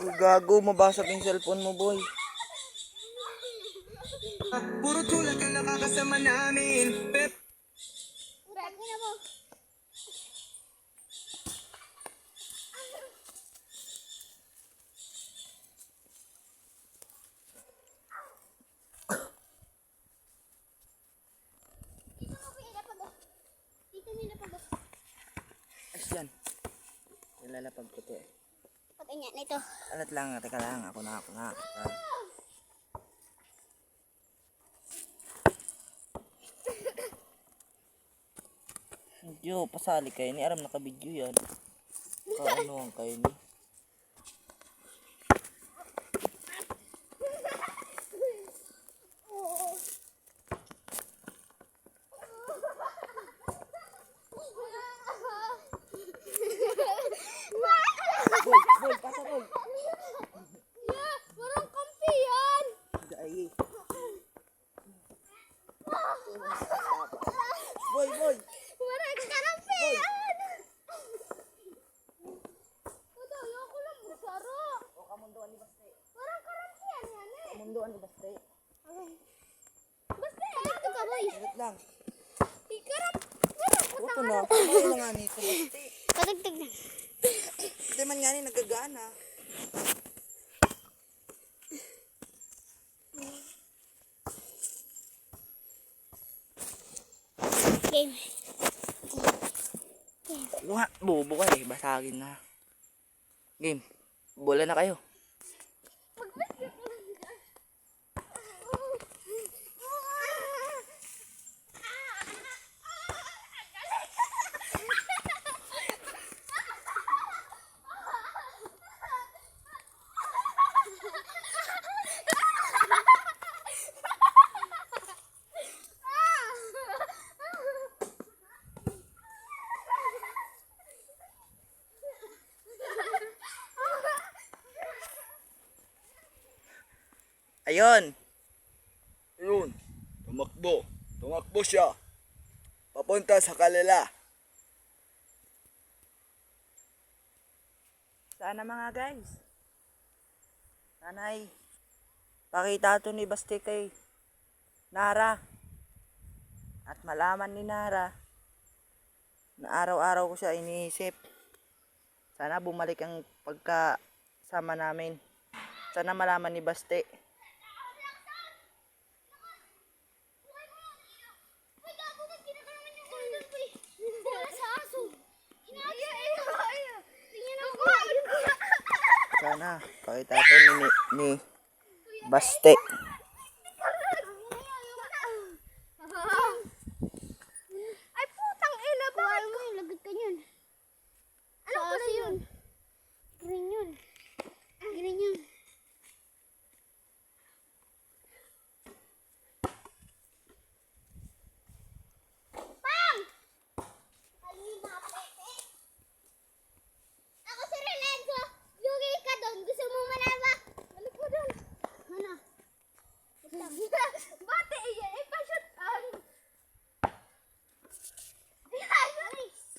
Uy, gago, mabasag yung cellphone mo, boy. Puro tulad ang nakakasama namin. Pero Tangina mo. Dito mo pinapag. Dito mo pinapag. As yan. Nilalapag ko to eh. Patay niya na ito. Alat lang, teka lang. Ako na. Yo, pasali kayo ni. Aram naka-video yan. Kaano ang kayo ni. Boy, pasa boy. Yeah, parang kampi yan. Dai. Boy. Parang karampi yan. Puto, ayoko lang magsaro. O kamundoan ni Baste. Parang karampi yan yan eh. Kamundoan ni Baste. Basta ito ka boy. Alat lang. Ikaram. Ito na. Ano na nga nito Baste. Kadagdag na. Hindi man nga ni nagagana. Game. Luha, bobo ka eh. Basagin na. Game. Bola na kayo. Ayun. Tumakbo siya. Papunta sa kalila. Sana mga guys. Sana'y pakita ito ni Baste kay Nara. At malaman ni Nara na araw-araw ko siya iniisip. Sana bumalik ang pagkasama namin. Sana malaman ni Baste. Sana pakita ito ni Baste.